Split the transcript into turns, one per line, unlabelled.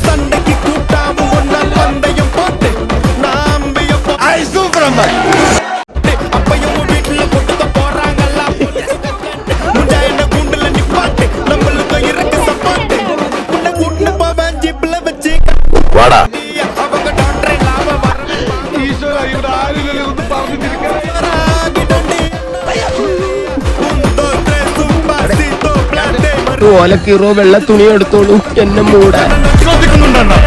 சண்டைக்கு கூட்டாவும் ஒன்னா பந்தயம் போட்டு அப்பையும் வீட்டுல போட்டு போறாங்கல்ல முஞ்சா என்ன கூண்டுல நிப்பாட்டு நம்மளுக்கு இருக்கு சப்பாட்டு உன்னை கூட்டு போவேன் ஜிப்ல வச்சு
வாடா
அவங்க டாக்டரை லாப
ഓലക്കീറോ വെള്ള തുണി എടുത്തോളൂ എന്നെ മൂടാൻ
ശ്രദ്ധിക്കുന്നുണ്ടോ